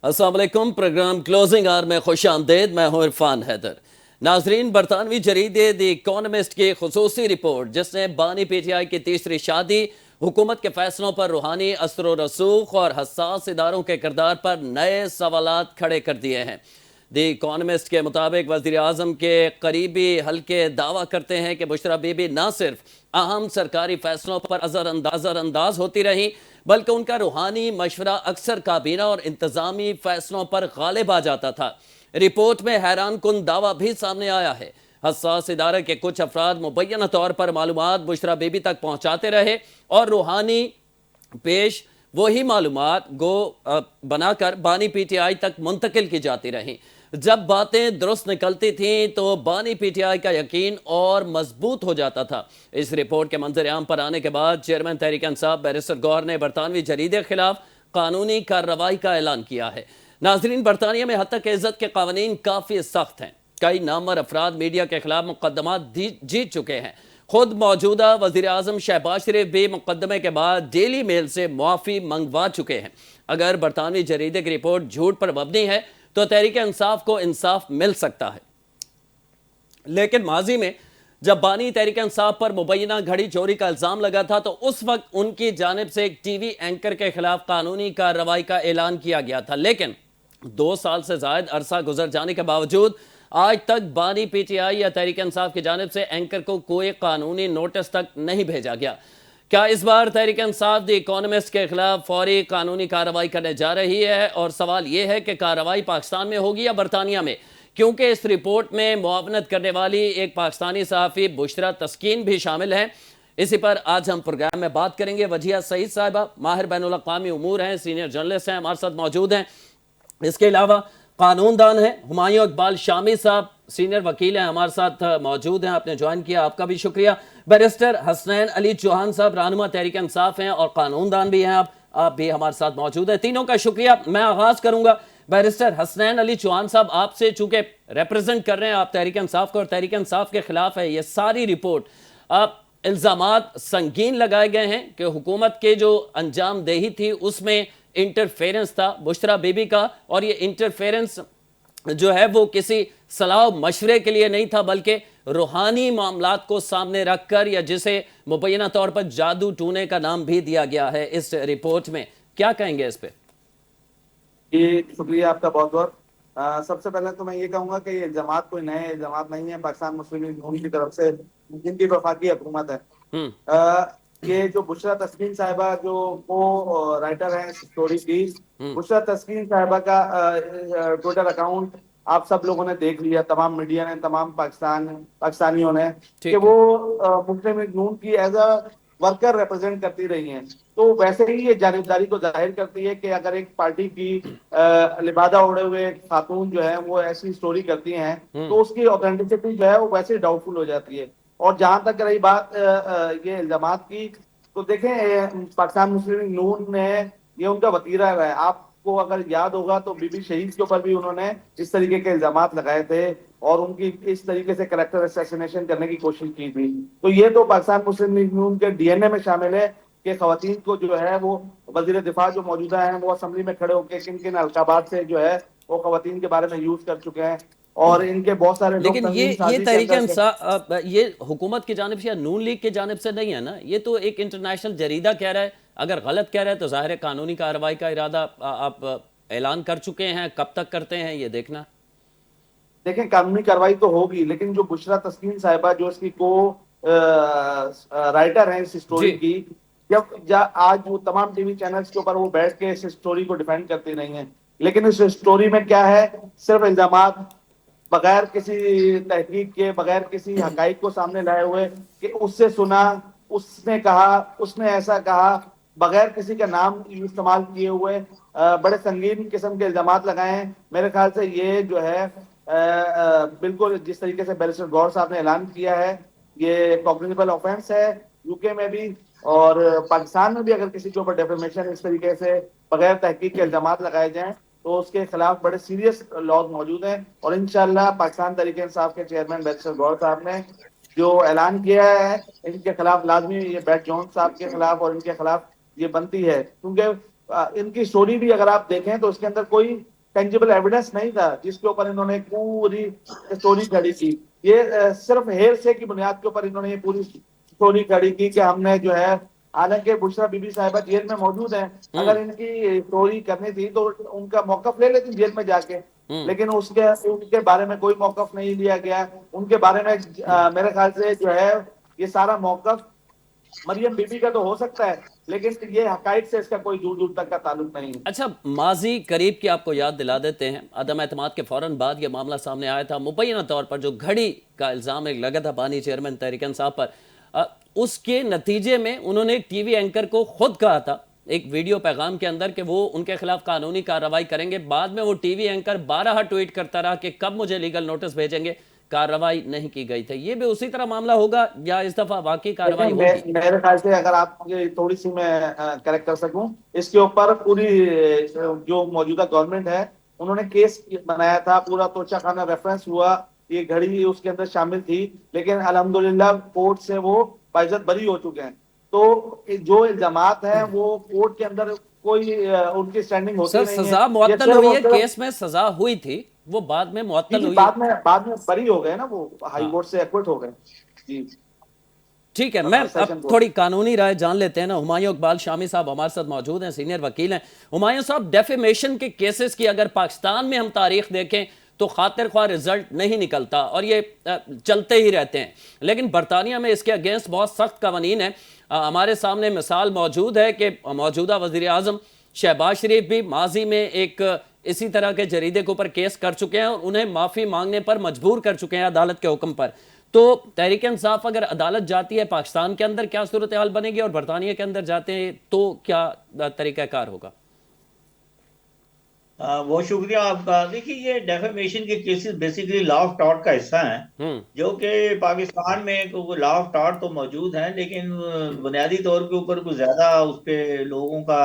अस्सलाम वालेकुम। Programme closing our में खुश आमदेद। मैं हूं इरफान हैदर। नाजरीन, बरतानवी जरीदे द इकोनॉमिस्ट की खुसूसी रिपोर्ट जिसने बानी पीटीआई की तीसरी शादी, हुकूमत के फैसलों पर रूहानी असर रसूख और हसास इदारों के किरदार पर नए सवालात खड़े कर दिए हैं। द इकोनॉमिस्ट के मुताबिक वज़ीर आज़म के करीबी हल्के दावा करते हैं कि बुशरा बीबी न सिर्फ अहम सरकारी फैसलों पर असरअंदाज होती रही, बल्कि उनका रूहानी मशवरा अक्सर काबीना और इंतजामी फैसलों पर गालिब आ जाता था। रिपोर्ट में हैरान कुन दावा भी सामने आया है। हसास इदारे के कुछ अफराद मुबैना तौर पर मालूमात बुशरा बीबी तक पहुंचाते रहे और रूहानी पेश वही मालूमात गो बनाकर बानी पीटीआई तक मुंतकिल की जाती रहीं। जब बातें दुरुस्त निकलती थीं तो बानी पीटीआई का यकीन और मजबूत हो जाता था। इस रिपोर्ट के मंजर आम पर आने के बाद चेयरमैन तहरीक इंसाफ बैरिस्टर गौहर ने बरतानवी जरीदे के खिलाफ कानूनी कार्रवाई का ऐलान किया है। नाजरीन, बरतानिया में हद तक इज्जत के कानून काफ़ी सख्त हैं। कई नामवर अफराद मीडिया के खिलाफ मुकदमा जीत चुके हैं। खुद मौजूदा वजीर आजम शहबाज शरीफ भी मुकदमे के बाद डेली मेल से मुआफ़ी मंगवा चुके हैं। अगर बरतानवी जरीदे की रिपोर्ट झूठ पर मबनी है तो तहरीक इंसाफ को इंसाफ मिल सकता है, लेकिन माजी में जब बानी तहरीक इंसाफ पर मुबैना घड़ी चोरी का इल्जाम लगा था तो उस वक्त उनकी जानिब से एक टीवी एंकर के खिलाफ कानूनी कार्रवाई का ऐलान किया गया था। लेकिन 2 साल से ज्यादा अरसा गुजर जाने के बावजूद आज तक बानी पीटीआई या तहरीक इंसाफ की जानिब से एंकर को कोई कानूनी नोटिस तक नहीं भेजा गया। क्या इस बार तहरीक इंसाफ द इकोनॉमिस्ट के खिलाफ फौरी कानूनी कार्रवाई करने जा रही है? और सवाल यह है कि कार्रवाई पाकिस्तान में होगी या बरतानिया में, क्योंकि इस रिपोर्ट में मुआवनत करने वाली एक पाकिस्तानी सहाफ़ी बुशरा तस्कीन भी शामिल है। इसी पर आज हम प्रोग्राम में बात करेंगे। वजिया सईद साहिबा माहिर बैनुल अक़वामी उमूर हैं, सीनियर जर्नलिस्ट हैं, हमारे साथ मौजूद हैं। इसके अलावा कानूनदान है हुमायूं इकबाल शामी साहब, सीनियर वकील हैं, हमारे साथ मौजूद हैं। आपने ज्वाइन किया, आपका भी शुक्रिया। बैरिस्टर हसनैन अली चौहान साहब रहनुमा तहरीक इंसाफ हैं और कानूनदान भी हैं, आप भी हमारे साथ मौजूद हैं। तीनों का शुक्रिया। मैं आगाज करूंगा बैरिस्टर हसनैन अली चौहान साहब आपसे, चूंकि रिप्रेजेंट कर रहे हैं आप तहरीक इंसाफ को और तहरीक इंसाफ के खिलाफ है ये सारी रिपोर्ट। आप इल्जामात संगीन लगाए गए हैं कि हुकूमत के जो अंजामदेही थी उसमें इंटरफेरेंस था बुशरा बीबी का, और ये इंटरफेरेंस जो है वो किसी सलाह मशवरे के लिए नहीं था, बल्कि रूहानी मामलात को सामने रखकर, या जिसे मुबैना तौर पर जादू टूने का नाम भी दिया गया है इस रिपोर्ट में। क्या कहेंगे इस पे? ये शुक्रिया आपका बहुत बहुत। सबसे पहले तो मैं ये कहूंगा कि ये इल्जामात कोई नए इल्जामात नहीं है पाकिस्तान मुस्लिम लीग नून की तरफ से, जिनकी वफाकी हुकूमत है। ये जो बुशरा तस्कीन साहिबा जो को राइटर हैं स्टोरी की, बुशरा तस्कीन साहिबा का ट्विटर अकाउंट आप सब लोगों ने देख लिया, तमाम मीडिया ने, तमाम पाकिस्तानियों ने, कि वो मुस्लिम लीग नून की एज अ वर्कर रिप्रेजेंट करती रही हैं। तो वैसे ही ये जानिबदारी को जाहिर करती है कि अगर एक पार्टी की लिबादा ओढ़े हुए खातून जो है वो ऐसी स्टोरी करती हैं तो उसकी ऑथेंटिसिटी जो है वो वैसे डाउटफुल हो जाती है। और जहां तक रही बात ये इल्जामात की, तो देखें पाकिस्तान मुस्लिम लीग नून ने ये उनका वतीरा रहा है। आपको अगर याद होगा तो बीबी शहीद के ऊपर भी उन्होंने इस तरीके के इल्जामात लगाए थे और उनकी इस तरीके से कैरेक्टर असैसिनेशन करने की कोशिश की थी। तो ये तो पाकिस्तान मुस्लिम लीग नून के डीएनए में शामिल है कि खवातीन को जो है वो वजीर दिफा जो मौजूदा है वो असेंबली में खड़े होकर किन किन अलकाबात से जो है वो खवातीन के बारे में यूज कर चुके हैं, और इनके बहुत सारे लोग। लेकिन ये तरीके इंसाफ ये हुकूमत की जानिब से या नून लीग की जानिब से नहीं है ना, ये तो एक इंटरनेशनल जरीदा कह रहा है। अगर गलत कह रहा है तो जाहिर है कानूनी कार्रवाई का इरादा आप ऐलान कर चुके हैं। कब तक करते हैं ये देखना। देखें कानूनी कार्रवाई तो होगी, लेकिन जो बुशरा तस्कीन साहिबा जो इसकी को राइटर हैं इस स्टोरी की, जब आज वो तमाम टीवी चैनल्स के ऊपर वो बैठ के इस स्टोरी को डिफेंड करती रही हैं, लेकिन इस स्टोरी में क्या है, सिर्फ इल्जामात बगैर किसी तहकीक के, बगैर किसी हकाइक को सामने लाए हुए कि उससे सुना, उसने कहा, उसने ऐसा कहा, बगैर किसी का नाम इस्तेमाल किए हुए बड़े संगीन किस्म के इल्जामात लगाए हैं। मेरे ख्याल से ये जो है बिल्कुल जिस तरीके से बैरिस्टर गौर साहब ने ऐलान किया है, ये कॉग्निजेबल ऑफेंस है यूके में भी, और पाकिस्तान में भी अगर किसी के ऊपर डेफेमेशन इस तरीके से बगैर तहकीक के इल्जामात लगाए जाएं तो उसके खिलाफ बड़े सीरियस लॉज मौजूद हैं। और इंशाल्लाह पाकिस्तान तहरीक इंसाफ के चेयरमैन बैरिस्टर गौर साहब ने जो ऐलान किया है इनके खिलाफ लाजमी ये बैट जॉन साहब के खिलाफ और इनके खिलाफ ये बनती है, क्योंकि इनकी स्टोरी भी अगर आप देखें तो इसके अंदर कोई टेंजिबल एविडेंस नहीं था जिसके ऊपर इन्होंने पूरी स्टोरी खड़ी की। ये सिर्फ हेरसे की बुनियाद के ऊपर इन्होंने ये पूरी स्टोरी खड़ी की कि हमने जो है, हालांकि बुशरा बीबी साहिबा जेल में मौजूद हैं, अगर इनकी स्टोरी करनी थी तो उनका मौकफ ले लेती जेल में जाके, लेकिन उसके उनके बारे में कोई मौकफ नहीं लिया गया। उनके बारे में मेरे ख्याल से जो है ये सारा मौकफ मरियम बीबी का तो हो सकता है, लेकिन ये हकाइक से इसका कोई दूर दूर तक का ताल्लुक नहीं है। अच्छा, माजी करीब की आपको याद दिला देते हैं। अदम एतमाद के फौरन बाद ये मामला सामने आया था। मुबैना तौर पर जो घड़ी का इल्ज़ाम एक लगा था बानी चेयरमैन तहरीक इंसाफ पर, उसके नतीजे में उन्होंने एक टीवी एंकर को खुद कहा था एक वीडियो पैगाम के अंदर कि वो उनके खिलाफ कानूनी कार्रवाई करेंगे। बाद में वो टीवी एंकर 12 ट्वीट करता रहा कि कब मुझे लीगल नोटिस भेजेंगे, कार्रवाई नहीं की गई थी। ये भी उसी तरह मामला होगा या इस दफा वाकई कार्रवाई होगी? मेरे ख्याल से अगर आप मुझे थोड़ी सी मैं करेक्ट कर सकूं, इसके ऊपर पूरी जो मौजूदा गवर्नमेंट है उन्होंने केस बनाया था, पूरा तोशा खाना रेफरेंस हुआ, ये घड़ी उसके अंदर शामिल थी, लेकिन अल्हम्दुलिल्लाह कोर्ट से वो बाइज्जत बरी हो चुके हैं। तो जो इल्जामात है वो कोर्ट के अंदर कोई उनकी स्टैंडिंग होती सर, नहीं है। सजा मुअत्तल हुई है, केस में सजा हुई थी, वो बाद में मुअत्तल हुई। बाद में बरी हो गए ना, वो हाई कोर्ट से एक्विट हो गए। जी ठीक है, मैं अब थोड़ी कानूनी राय जान लेते हैं ना। हुमायूं इकबाल शामी साहब हमारे साथ मौजूद हैं, सीनियर वकील हैं। हुमायूं साहब, डेफेमेशन के केसेस की अगर पाकिस्तान में हम तारीख देखें तो खातिर ख्वाह रिजल्ट नहीं निकलता और ये चलते ही रहते हैं, लेकिन बरतानिया में इसके अगेंस्ट बहुत सख्त कवानीन है। हमारे सामने मिसाल मौजूद है कि मौजूदा वजीर आजम शहबाज शरीफ भी माजी में एक इसी तरह के जरीदे के ऊपर केस कर चुके हैं और उन्हें माफ़ी मांगने पर मजबूर कर चुके हैं अदालत के हुक्म पर। तो तहरीक इंसाफ अगर अदालत जाती है पाकिस्तान के अंदर क्या सूरत हाल बनेगी और बरतानिया के अंदर जाते हैं तो क्या तरीक़ाकार होगा? बहुत शुक्रिया आपका। देखिए, ये डेफेमेशन के cases basically law of tort का हिस्सा हैं, जो कि पाकिस्तान में लॉ ऑफ टॉर्ट तो मौजूद है, लेकिन बुनियादी तौर के ऊपर कुछ ज्यादा उस पर लोगों का,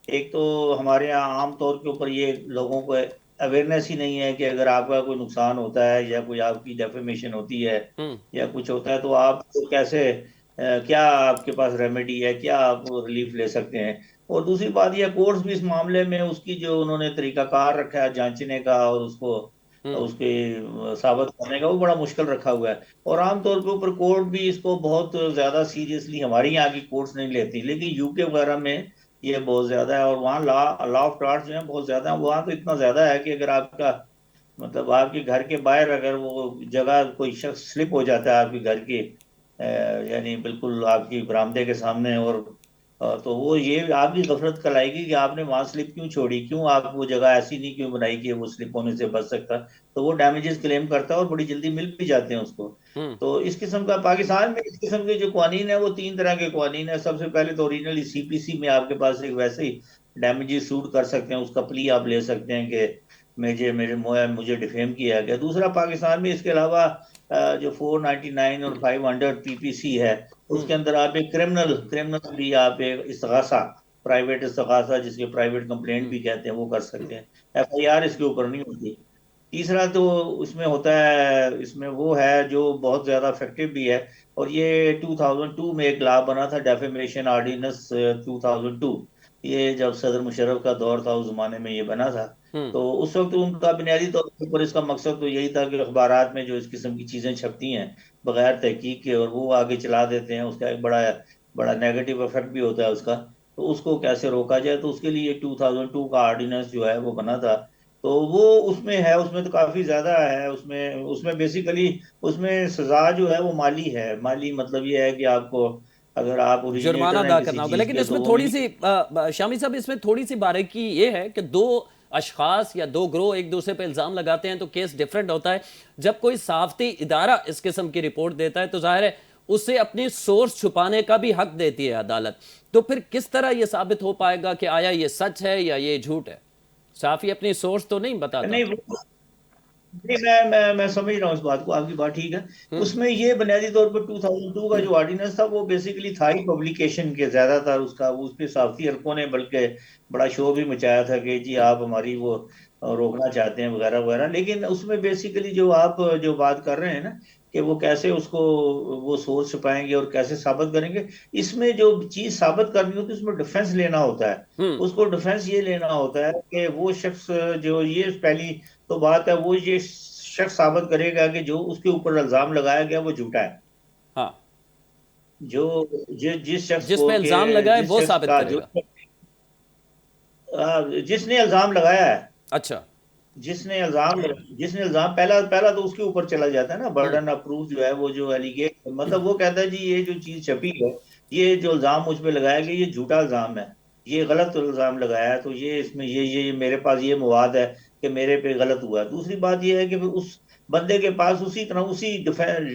एक तो हमारे यहाँ आम तौर के ऊपर ये लोगों को अवेयरनेस ही नहीं है कि अगर आपका कोई नुकसान होता है या कोई आपकी डेफेमेशन होती है या कुछ होता है तो आप कैसे, क्या आपके पास रेमेडी है, क्या आप रिलीफ ले सकते हैं। और दूसरी बात यह, कोर्ट्स भी इस मामले में उसकी जो उन्होंने तरीकाकार रखा है जांचने का और उसको उसके साबित करने का, वो बड़ा मुश्किल रखा हुआ है। और आमतौर के ऊपर कोर्ट भी इसको बहुत ज्यादा सीरियसली हमारी यहाँ की कोर्ट्स नहीं लेती, लेकिन यूके वगैरह में ये बहुत ज्यादा है। और वहाँ लॉ ऑफ टॉर्ट्स जो है बहुत ज्यादा है। वहाँ तो इतना ज्यादा है कि अगर आपका मतलब आपके घर के बाहर अगर वो जगह कोई शख्स स्लिप हो जाता है आपके घर के यानी बिल्कुल आपकी बरामदे के सामने, और तो वो ये आपकी गफलत कराएगी कि आपने वहां स्लिप क्यों छोड़ी, क्यों आप वो जगह ऐसी नहीं क्यों बनाई कि वो स्लिप होने से बच सकता, तो वो डैमेजेस क्लेम करता है और बड़ी जल्दी मिल भी जाते हैं उसको। तो इस किस्म का पाकिस्तान में इस किस्म के जो कानून है वो 3 तरह के कानून है। सबसे पहले तो ओरिजिनली सीपीसी में आपके पास एक वैसे ही डैमेजेस सूट कर सकते हैं, उसका प्ली आप ले सकते हैं कि मुझे डिफेम किया गया। दूसरा, पाकिस्तान में इसके अलावा जो 499 और 500 पीपीसी है, उसके अंदर आप एक क्रिमिनल भी आप एक इस्तिगासा, प्राइवेट इस्तिगासा जिसके प्राइवेट कंप्लेंट भी कहते हैं, वो कर सकते हैं। एफआईआर इसके ऊपर नहीं होती। तीसरा तो इसमें होता है, इसमें वो है जो बहुत ज्यादा इफेक्टिव भी है, और ये 2002 में एक लॉ बना था, डेफेमेशन ऑर्डिनेंस 2002। ये जब सदर मुशर्रफ का दौर था उस जमाने में ये बना था। तो उस वक्त उनका बुनियादी तौर पर इसका मकसद तो यही था कि अखबारात में जो इस किस्म की चीजें छपती हैं बगैर तहकीक के और वो आगे चला देते हैं, उसका एक बड़ा बड़ा नेगेटिव इफेक्ट भी होता है उसका, तो उसको कैसे रोका जाए। तो उसके लिए 2002 का ऑर्डिनेंस जो है वो बना था। तो वो उसमें है, उसमें तो काफी ज्यादा है। उसमें उसमें बेसिकली उसमें सजा जो है वो माली है। माली मतलब ये है कि आपको अगर आप जुर्माना अदा करना होगा। लेकिन इसमें थोड़ी सी शामी साहब, इसमें थोड़ी सी बारीकी ये है कि दो अशखास या दो ग्रोह एक दूसरे पे इल्जाम लगाते हैं तो केस डिफरेंट होता है। जब कोई सहाफती इदारा इस किस्म की रिपोर्ट देता है तो जाहिर है उसे अपनी सोर्स छुपाने का भी हक देती है अदालत। तो फिर किस तरह यह साबित हो पाएगा कि आया ये सच है या ये झूठ है? साफी अपनी सोर्स तो नहीं बताता। नहीं, मैं समझ रहा हूँ इस बात को, आपकी बात ठीक है। उसमें ये बुनियादी तौर पर 2002 का जो ऑर्डिनेंस था वो बेसिकली था ही पब्लिकेशन के ज्यादातर, उसका उस पे साफी हलकों ने बल्कि बड़ा शो भी मचाया था कि जी आप हमारी वो रोकना चाहते हैं वगैरह वगैरह। लेकिन उसमें बेसिकली जो आप जो बात कर रहे हैं ना कि वो कैसे उसको वो सोच पाएंगे और कैसे साबित करेंगे, इसमें जो चीज साबित करनी होती है उसमें डिफेंस लेना होता है। हम्म। उसको डिफेंस ये लेना होता है कि वो शख्स जो, ये पहली तो बात है, वो ये शख्स साबित करेगा कि जो उसके ऊपर इल्जाम लगाया गया वो झूठा है। हाँ, जो जिस शख्स जिस को पे के इल्जाम लगा है जिस वो शख्स साबित का जो करेगा। जिसने इल्जाम लगाया है, अच्छा। जिसने इल्जाम पहला पहला तो उसके ऊपर चला जाता है ना, हम्म। बर्डन ऑफ प्रूफ जो है, वो जो एलिगेट मतलब वो कहता है जी ये जो चीज छपी है, ये जो इल्जाम मुझ पे लगाया गया ये झूठा इल्जाम है, ये गलत इल्जाम लगाया है, तो ये इसमें ये मेरे पास ये मवाद है कि मेरे पे गलत हुआ है। दूसरी बात ये है कि फिर उस बंदे के पास उसी तरह उसी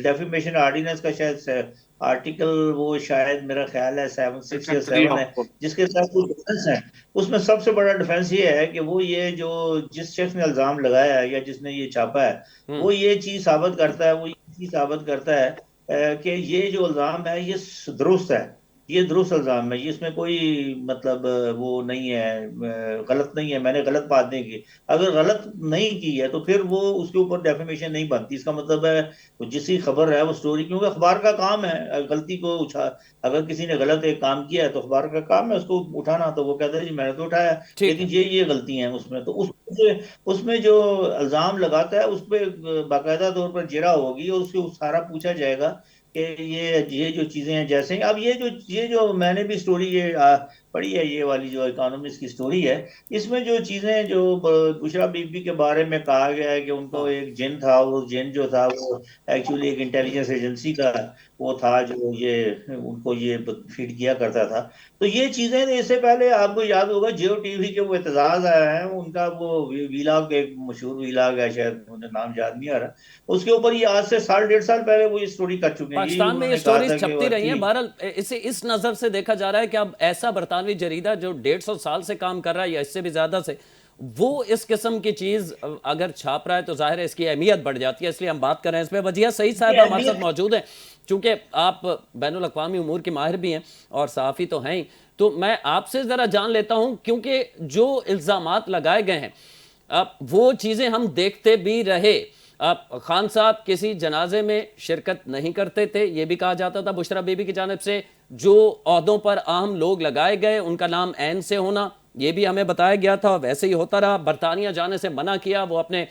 डेफिमेशन ऑर्डिनेंस का शायद आर्टिकल, वो शायद मेरा ख्याल है 7 6 या 7 है, जिसके साथ कुछ डिफरेंस है। उसमें सबसे बड़ा डिफेंस ये है कि वो ये जो जिस शख्स ने इल्जाम लगाया है या जिसने ये छापा है, हम्म। वो ये चीज साबित करता है, वो ये चीज साबित करता है कि ये जो इल्जाम है ये दुरुस्त है, ये दुरुस्त इल्जाम है, ये इसमें कोई मतलब वो नहीं है, गलत नहीं है, मैंने गलत बात नहीं की। अगर गलत नहीं की है तो फिर वो उसके ऊपर डेफेमेशन नहीं बनती। इसका मतलब है तो जिसकी खबर है वो स्टोरी, क्योंकि अखबार का काम है गलती को उठा, अगर किसी ने गलत एक काम किया है तो अखबार का काम है उसको उठाना, तो वो कहता है जी मैंने तो उठाया, ठीक लेकिन है। ये गलतियां हैं उसमें, तो उसमें जो इल्जाम लगाता है उस पर बाकायदा तौर पर जिरा होगी और उससे सारा पूछा जाएगा कि ये जो चीजें हैं, जैसे अब ये जो मैंने भी स्टोरी ये पढ़ी है, ये वाली जो इकोनॉमिस्ट की स्टोरी है, इसमें जो चीजें जो बुशरा बीबी के बारे में कहा गया है कि उनको हाँ। एक जिन था, वो जिन जो था वो एक्चुअली एक इंटेलिजेंस एजेंसी का वो था जो ये उनको ये फीड किया करता था। तो ये चीजें, इससे पहले आपको याद होगा जियो टीवी के वो एतजाज आया है उनका, वो वीलाग, एक मशहूर वीलाग है, शायद मुझे नाम याद नहीं आ रहा, उसके ऊपर ये आज से साल 1.5 साल पहले वो ये स्टोरी कर चुके हैं। यही पाकिस्तान में ये उन्होंने कहा स्टोरीज था कि छपती रही हैं। वाकई बहरहाल इसे इस नज़र से देखा जा रहा है कि अब ऐसा बरतानवी जरीदा जो 150 साल से काम कर रहा है या इससे भी ज़्यादा से, वो इस किस्म की चीज़ अगर छाप रहा है तो जाहिर है इसकी अहमियत बढ़ जाती है। इसलिए हम बात कर रहे हैं इस पर। वजिया सईद साहब हमारे साथ मौजूद हैं। चूंकि आप बैनुल अक़वामी उमूर के माहिर भी हैं और सहाफ़ी तो हैं ही, तो मैं आपसे ज़रा जान लेता हूँ, क्योंकि जो इल्ज़ामात लगाए गए हैं अब वो चीज़ें हम देखते भी रहे। अब खान साहब किसी जनाजे में शिरकत नहीं करते थे, ये भी कहा जाता था बुशरा बीबी की जानिब से। जो ओहदों पर अहम लोग लगाए गए उनका नाम ऐन से होना, ये भी हमें बताया गया था, वैसे ही होता रहा। बरतानिया जाने से मना किया, वो अपने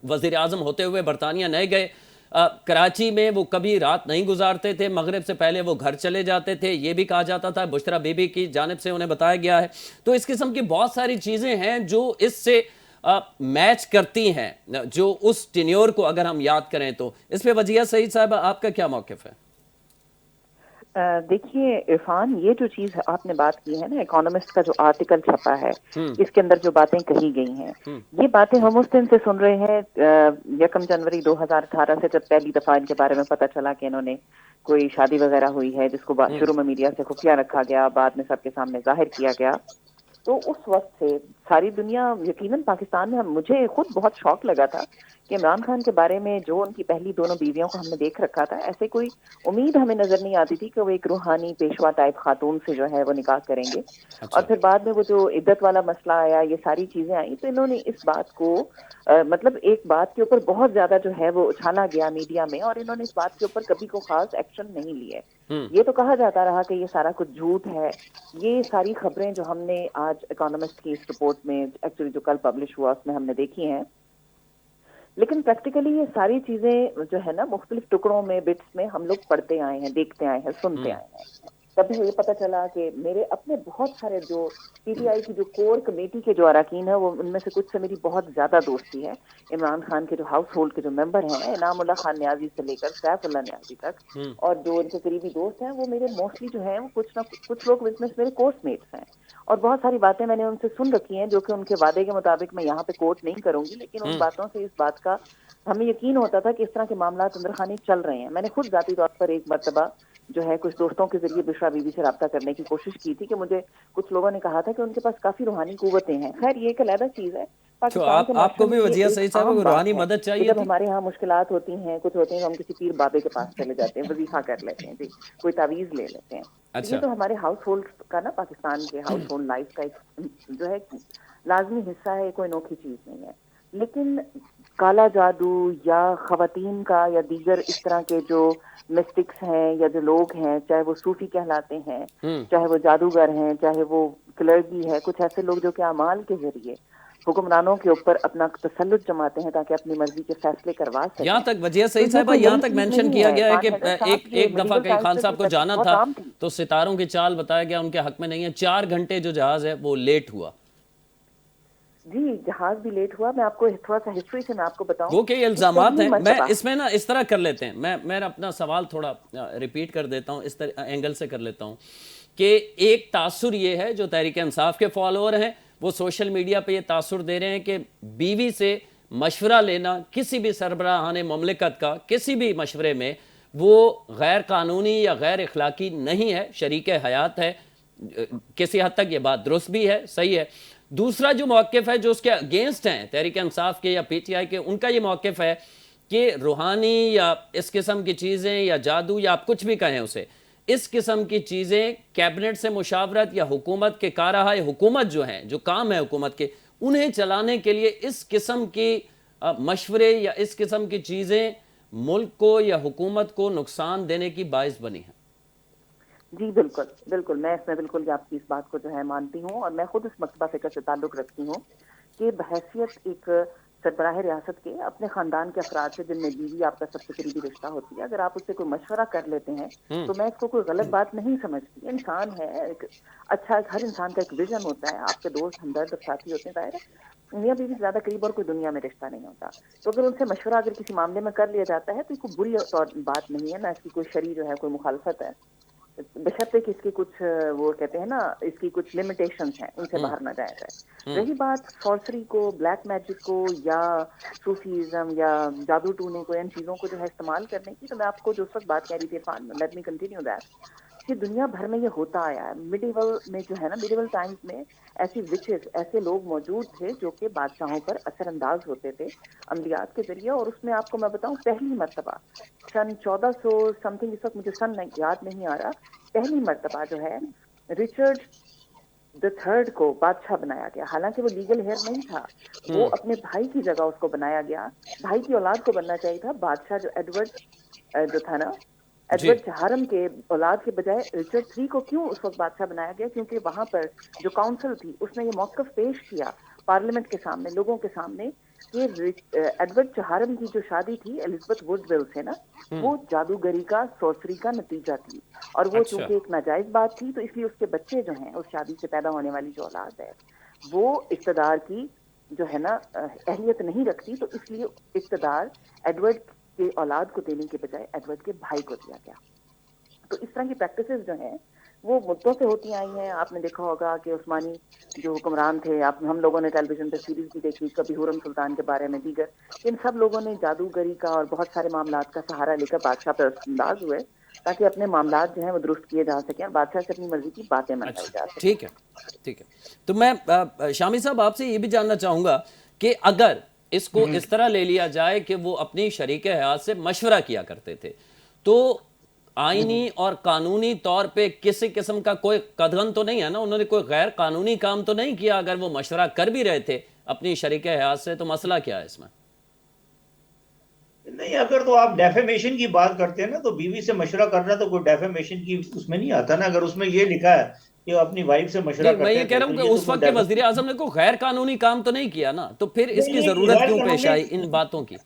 वज़ीर आज़म होते हुए बरतानिया नहीं गए। कराची में वो कभी रात नहीं गुजारते थे, मगरिब से पहले वो घर चले जाते थे, ये भी कहा जाता था, बुशरा बीबी की जानिब से उन्हें बताया गया है। तो इस किस्म की बहुत सारी चीज़ें हैं जो इससे मैच करती हैं, जो उस टेन्योर को अगर हम याद करें तो। इस पे वजिया सईद साहब आपका क्या मौक़िफ़ है? देखिए इरफान, ये जो चीज आपने बात की है ना, इकोनॉमिस्ट का जो आर्टिकल छपा है, इसके अंदर जो बातें कही गई हैं, ये बातें हम उस दिन से सुन रहे हैं। 1 जनवरी 2018 से जब पहली दफा इनके बारे में पता चला कि इन्होंने कोई शादी वगैरह हुई है, जिसको शुरू में मीडिया से खुफिया रखा गया, बाद में सबके सामने जाहिर किया गया, तो उस वक्त से सारी दुनिया, यकीनन पाकिस्तान में, मुझे खुद बहुत शौक लगा था कि इमरान खान के बारे में जो उनकी पहली दोनों बीवियों को हमने देख रखा था, ऐसे कोई उम्मीद हमें नजर नहीं आती थी कि वो एक रूहानी पेशवा टाइप खातून से जो है वो निकाह करेंगे। और फिर बाद में वो जो इद्दत वाला मसला आया, ये सारी चीजें आई, तो इन्होंने इस बात को मतलब एक बात के ऊपर बहुत ज्यादा जो है वो उछाला गया मीडिया में, और इन्होंने इस बात के ऊपर कभी को खास एक्शन नहीं लिए। ये तो कहा जाता रहा कि ये सारा कुछ झूठ है। ये सारी खबरें जो हमने आज इकोनॉमिस्ट की इस रिपोर्ट में, एक्चुअली जो कल पब्लिश हुआ, उसमें हमने देखी हैं, लेकिन प्रैक्टिकली ये सारी चीजें जो है ना, मुख्तलिफ टुकड़ों में, बिट्स में हम लोग पढ़ते आए हैं, देखते आए हैं, सुनते आए हैं। तभी ये पता चला कि मेरे अपने बहुत सारे जो पीटीआई की जो कोर कमेटी के जो अरकान है, वो उनमें से कुछ से मेरी बहुत ज्यादा दोस्ती है। इमरान खान के जो हाउस होल्ड के जो मेंबर हैं, इनामुल्लाह खान न्याजी से लेकर सैफुल्लाह न्याजी तक, और जो उनके करीबी दोस्त हैं, वो मेरे मोस्टली जो हैं वो कुछ लोग इसमें मेरे कोर्समेट्स हैं। और बहुत सारी बातें मैंने उनसे सुन रखी हैं, जो कि उनके वादे के मुताबिक मैं यहाँ पे कोट नहीं करूंगी, लेकिन उन बातों से इस बात का हमें यकीन होता था कि इस तरह के मामला अंदर खाने चल रहे हैं। मैंने खुद जाती तौर पर एक मरतबा जो है कुछ दोस्तों के जरिए बुशरा बीबी से रब्ता करने की कोशिश की थी कि मुझे कुछ लोगों ने कहा था कि उनके पास काफी रूहानी कुव्वतें हैं। खैर ये एक अलग चीज है। तो पाकिस्तान के आपको माशरे भी में ये वजिया एक सईद साहब आम को बात रूहानी है मदद कि चाहिए जब थी। हमारे यहाँ मुश्किलात होती हैं, कुछ होते हैं, तो हम किसी पीर बाबे के पास चले जाते हैं, वजीफा कर लेते हैं जी, कोई तावीज ले लेते हैं। तो ये अच्छा। तो हमारे हाउस होल्ड का ना, पाकिस्तान के हाउस होल्ड लाइफ का एक जो है लाजमी हिस्सा है, कोई अनोखी चीज नहीं है। लेकिन काला जादू या खवातीन का या दीगर इस तरह के जो मिस्टिक्स हैं या जो लोग हैं, चाहे वो सूफी कहलाते हैं, चाहे वो जादूगर हैं, चाहे वो क्लर्गी है, कुछ ऐसे लोग जो कि अमाल के जरिए हुक्मरानों के ऊपर अपना तसल्लुत जमाते हैं ताकि अपनी मर्जी के फैसले करवा यहाँ सकें। तक वजिया तो सईद ये साहब कोई यहाँ नई तक चीज मेंशन नहीं किया है। गया है कि 5,000 साल एक दफा कहीं खान साहब को जाना बहुत था आम थी। तो सितारों की चाल बताया गया, उनके हक में नहीं है। 4 घंटे जो जहाज है वो लेट हुआ। जी, जहाज भी लेट हुआ। मैं आपको थोड़ा सा हिस्ट्री से मैं आपको बताऊं वो के कि इल्जामात पहली हैं। मैं मर्तबा इसमें ना इस तरह कर लेते हैं, मैं अपना सवाल थोड़ा रिपीट कर देता हूँ, इस तरह एंगल से कर लेता हूँ कि एक तासुर ये है जो तहरीक इंसाफ के फॉलोअर हैं वो सोशल मीडिया पे ये तासुर दे रहे हैं कि बीवी से मशवरा लेना किसी भी सरबराहान ममलिकत का किसी भी मशवरे में वो गैर कानूनी या गैर अखलाकी नहीं है, शरीक हयात है। किसी हद तक ये बात दुरुस्त भी है, सही है। दूसरा जो मौक़िफ़ है जो उसके अगेंस्ट हैं तहरीक इंसाफ के या पीटीआई के, उनका ये मौक़िफ़ है कि रूहानी या इस किस्म की चीज़ें या जादू या आप कुछ भी कहें उसे, इस किस्म की चीज़ें कैबिनेट से मुशावरत या हुकूमत के कारहाय हुकूमत जो हैं, जो काम है हुकूमत के, उन्हें चलाने के लिए इस किस्म की मशवरे या इस किस्म की चीज़ें मुल्क को या हुकूमत को नुकसान देने की बाइस बनी हैं। जी बिल्कुल बिल्कुल, मैं इसमें बिल्कुल आपकी इस बात को जो है मानती हूँ, और मैं खुद इस मकतबा फ़िक्र से ताल्लुक़ रखती हूँ कि बहैसियत एक सरबराह रियासत के अपने ख़ानदान के अफराद से जिनमें बीवी आपका सबसे करीबी रिश्ता होती है, अगर आप उससे कोई मशवरा कर लेते हैं तो मैं इसको कोई गलत बात नहीं समझती। इंसान है, एक अच्छा, हर इंसान का एक विजन होता है, आपके दोस्त, हमदर्द और साथी होते हैं। ज़ाहिर है मियाँ बीवी ज़्यादा करीब और कोई दुनिया में रिश्ता नहीं होता। तो अगर उनसे मशवरा अगर किसी मामले में कर लिया जाता है तो ये कोई बुरी बात नहीं है, ना इसकी कोई शरई जो है कोई मुखालफत है, बशर्ते कि इसकी कुछ वो कहते हैं ना, इसकी कुछ लिमिटेशंस हैं, उनसे बाहर ना जाया जाए। रही बात सॉर्सरी को, ब्लैक मैजिक को या सूफीज़म या जादू टूने को, इन चीज़ों को जो है इस्तेमाल करने की, तो मैं आपको जो उस वक्त बात कह रही थी Irfan, let me continue that, कि दुनिया भर में ये होता आया है। मिडिवल में जो है ना, मिडिवल टाइम्स में ऐसी विचेस, ऐसे लोग मौजूद थे जो कि बादशाहों पर असरअंदाज होते थे अमलियात के जरिए। और उसमें आपको मैं बताऊं, पहली मर्तबा सन 1400 समथिंग, इस वक्त मुझे सन याद नहीं आ रहा, पहली मर्तबा जो है रिचर्ड द थर्ड को बादशाह बनाया गया। हालांकि वो लीगल हेयर नहीं था, वो अपने भाई की जगह उसको बनाया गया। भाई की औलाद को बनना चाहिए था बादशाह, जो एडवर्ड जो था ना, एडवर्ड चहारम के औलाद के बजाय रिचर्ड 3 को क्यों उस वक्त बादशाह बनाया गया? क्योंकि वहां पर जो काउंसिल थी उसने ये मौक़िफ़ पेश किया पार्लियामेंट के सामने, लोगों के सामने, कि एडवर्ड चहारम की जो शादी थी एलिजाबेथ वुडविल से ना, वो जादूगरी का, सॉर्सरी का नतीजा थी। और वो चूंकि एक नाजायज बात थी, तो इसलिए उसके बच्चे जो हैं, उस शादी से पैदा होने वाली जो औलाद है, वो इक़्तिदार की जो है ना अहलियत नहीं रखती, तो इसलिए इक़्तिदार एडवर्ड के औलाद को देने के बजाय एडवर्ड के भाई को दिया गया। तो इस तरह की प्रैक्टिसेस जो हैं वो मुद्दों से होती आई हैं। आपने देखा होगा कि उस्मानी जो हुक्मरान थे, हम लोगों ने टेलीविजन पर सीरीज भी देखी, कभी हुरम सुल्तान के बारे में, दीगर, इन सब लोगों ने जादूगरी का और बहुत सारे मामलात का सहारा लेकर बादशाह पर अंदाज हुए ताकि अपने मामलात जो हैं वो दुरुस्त किए जा सकें और बादशाह से अपनी मर्जी की बातें मनवाई जा सकें। ठीक है, ठीक है। तो मैं शामी साहब आपसे ये भी जानना चाहूँगा कि अगर इसको इस तरह ले लिया जाए कि वो अपनी शरीक हयात से मशवरा किया करते थे, तो आईनी और कानूनी तौर पे किसी किस्म का कोई कदम तो नहीं है ना, उन्होंने कोई गैर कानूनी काम तो नहीं किया? अगर वो मशवरा कर भी रहे थे अपनी शरीक हयात से, तो मसला क्या है इसमें? नहीं, अगर तो आप डेफेमेशन की बात करते हैं ना, तो बीवी से मशवरा करना तो कोई डेफेमेशन की उसमें नहीं आता ना। अगर उसमें ये लिखा है कि वो अपनी वाइफ से मशवरा करते मैं ये हैं, कह रहा हूँ कि उस वक्त के वजीर आजम ने कोई गैर कानूनी काम तो नहीं किया ना, तो फिर इसकी जरूरत क्यों पेश आई इन बातों की?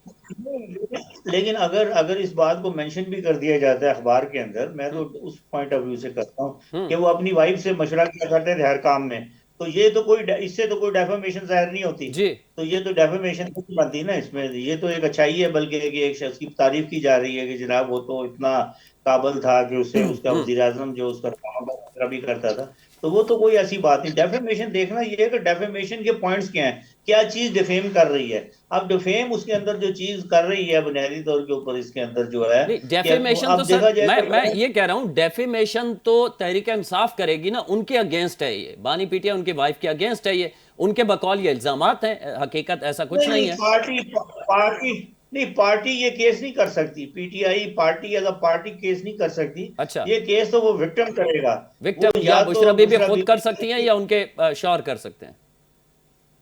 लेकिन अगर अगर इस बात को मेंशन भी कर दिया जाता है अखबार के अंदर, मैं तो उस पॉइंट ऑफ व्यू से करता हूँ कि वो अपनी वाइफ से मशवरा किया करते थे हर काम में, तो ये तो कोई, इससे तो कोई डेफेमेशन जाहिर नहीं होती। जी, तो ये तो डेफेमेशन नहीं बनती ना इसमें। ये तो एक अच्छाई है, बल्कि एक शख्स की तारीफ की जा रही है कि जनाब वो तो इतना काबिल था कि उसे उसका वजीर आजम जो उसका भी करता था। तो वो तो कोई ऐसी बात नहीं। डेफेमेशन देखना ये है कि डेफेमेशन के पॉइंट्स क्या हैं, क्या चीज डिफेम कर रही है। अब डिफेम उसके अंदर जो चीज कर रही है बुनियादी तौर के ऊपर इसके अंदर जो है नहीं, कि डेफेमेशन तो अब देखा सर जाए मैं ये कह रहा हूं, डेफेमेशन तो तहरीक इंसाफ करेगी ना, उनके अगेंस्ट है ये, बानी पीटीआई उनकी वाइफ के अगेंस्ट है ये, उनके बकौल ये इल्जामात हैं, हकीकत ऐसा कुछ नहीं है। पार्टी पार्टी नहीं, पार्टी ये केस नहीं कर सकती, PTI party as a party case नहीं कर सकती। अच्छा, ये केस तो वो विक्टिम करेगा। वो विक्टिम या या बुशरा तो बीबी बुशरा खुद कर बीबी सकती हैं या उनके शौहर कर सकते हैं?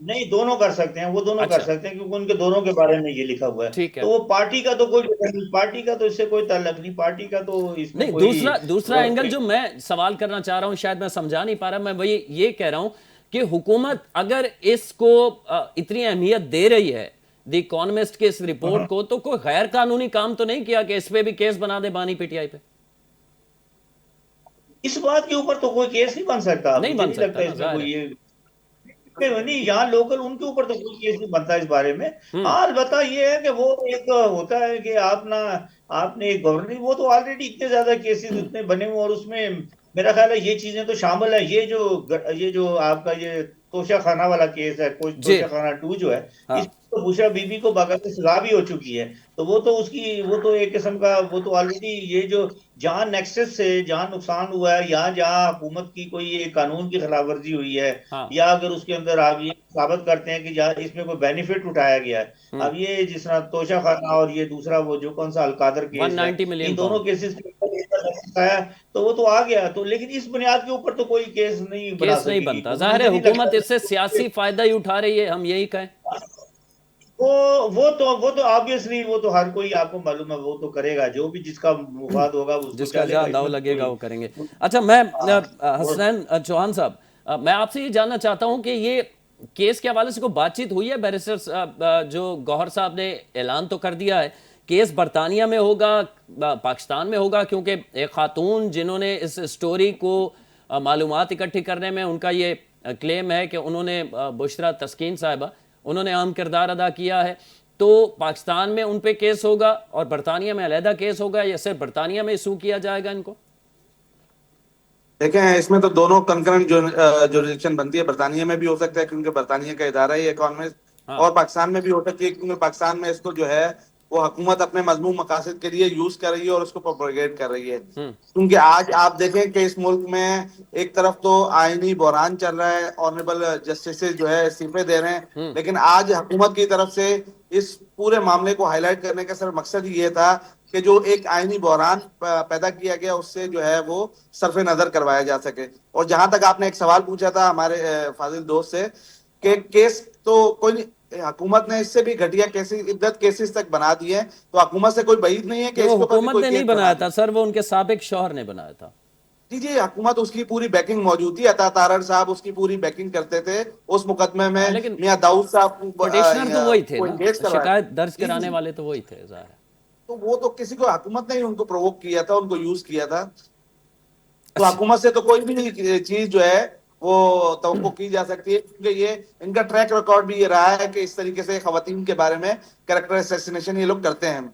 नहीं, दोनों कर सकते हैं, वो दोनों कर अच्छा, सकते हैं, क्योंकि उनके दोनों के बारे में ये लिखा हुआ है। ठीक है। तो वो पार्टी का तो कोई, पार्टी का तो इससे कोई ताल्लुक नहीं, पार्टी का तो इसमें नहीं, कोई दूसरा एंगल जो मैं सवाल करना चाह रहा हूं, शायद मैं समझा नहीं पा रहा, मैं वही ये कह रहा हूं कि हुकूमत अगर इसको इतनी अहमियत दे रही है द इकोनॉमिस्ट के इस रिपोर्ट को, तो कोई गैर कानूनी काम तो नहीं किया कि इस पे भी केस बना दे बानी पीटीआई पे? इस बात के ऊपर तो कोई केस नहीं बन सकता, नहीं मुझे बन नहीं सकता लगता ना, इसमें जाहिर कोई है। ये नहीं, यहाँ लोकल उनके ऊपर तो कोई केस नहीं बनता इस बारे में। हम्म। हाँ, अलबत्ता ये है कि वो एक होता है कि आप ना, आपने एक गवर्नर, वो तो ऑलरेडी इतने ज्यादा केसेस इतने बने हुए, और उसमें मेरा ख्याल है ये चीजें तो शामिल है, ये जो आपका ये तोशा खाना वाला केस है, कोई जी। तोशा खाना 2 जो है, हाँ। इस तो बुशरा बीबी को बाकायदा सजा भी हो चुकी है। तो वो तो उसकी, वो तो एक किस्म का, वो तो ऑलरेडी ये जो जहां नेक्सस से जहां नुकसान हुआ है, या जहां हुकूमत की कोई ये कानून की खिलाफ वर्जी हुई है, हाँ। या अगर उसके अंदर आप ये साबित करते हैं कि इसमें कोई बेनिफिट उठाया गया है। अब ये जिस तरह तोशा खाना और ये दूसरा वो जो कौन सा अलकादर केस है, 190 मिलियन इन दोनों पाउंड केसेस के ऊपर इसका लगता है, तो वो तो आ गया। तो लेकिन इस बुनियाद के ऊपर तो कोई केस नहीं बना केस नहीं सकेगी, बनता, क्योंकि जाहिर है मुझे नहीं हुकूमत इससे लगता। सियासी फायदा ही उठा रही है, हम यही कहें। वो तो ऑब्वियसली वो तो हर कोई, आपको मालूम है, वो तो करेगा, जो भी जिसका मुफाद होगा उसको जिसका चलेगा, जहां दाव इसमें तो लगेगा कोई। वो करेंगे। अच्छा, मैं हाँ, हसनैन चौहान साहब, मैं आपसे ये जानना चाहता हूं कि ये केस के हवाले से कोई बातचीत हुई है? बैरिस्टर जो गौहर साहब ने ऐलान तो कर दिया है केस बरतानिया में होगा, पाकिस्तान में होगा, क्योंकि एक खातून जिन्होंने इस स्टोरी को मालूमात इकट्ठी करने में उनका ये क्लेम है कि उन्होंने बुशरा तस्कीन साहिबा, उन्होंने अहम किरदार अदा किया है, तो पाकिस्तान में उन पे केस होगा और बरतानिया में अलहदा केस होगा, या सिर्फ बरतानिया में इशू किया जाएगा इनको? देखें, इसमें तो दोनों कंकरेंट जुरिडिक्शन बनती है। बरतानिया में भी हो सकता है क्योंकि बरतानिया का इदारा ही इकोनॉमिस्ट, हाँ। और पाकिस्तान में भी हो सकती है क्योंकि पाकिस्तान में इसको जो है वो हुकूमत अपने मजमूम मकासद के लिए यूज कर रही है और उसको प्रोपेगेट कर रही है। क्योंकि आज आप देखें कि इस मुल्क में एक तरफ तो आईनी बहरान चल रहा है, ऑनरेबल जस्टिस जो है इस्तीफे दे रहे हैं, लेकिन आज हुकूमत की तरफ से इस पूरे मामले को हाईलाइट करने का सिर्फ मकसद ही ये था कि जो एक आईनी बहरान पैदा किया गया उससे जो है वो सरफे नजर करवाया जा सके। और जहां तक आपने एक सवाल पूछा था हमारे फाजिल दोस्त से कि केस तो कोई नहीं, हुकूमत ने इससे भी घटिया केसेस, इद्दत केसेस तक बना दिए हैं, तो हुकूमत से कोई बईद नहीं है कि वो इसके ऊपर भी हुकूमत कोई ने केस नहीं बना बनाया दे। था सर, वो उनके साबिक शौहर ने बनाया था। जी जी, हुकूमत उसकी पूरी बैकिंग मौजूद थी, अता तारड़ साहब उसकी पूरी बैकिंग करते थे उस मुकदमे में। लेकिन मियां दाऊद साहब पिटिशनर तो वही थे को ना, इंगेज करवाया। शिकायत दर्ज जी कराने जी, वाले तो वही थे, जाहिर है। तो वो तो किसी को, हुकूमत ने ही उनको प्रोवोक किया था, उनको यूज किया था। तो अच्छा, हुकूमत से तो कोई भी चीज जो है वो तवक्को की जा सकती है, क्योंकि ये इनका ट्रैक रिकॉर्ड भी ये रहा है कि इस तरीके से खवातीन के बारे में कैरेक्टर असैसिनेशन ये लोग करते हैं।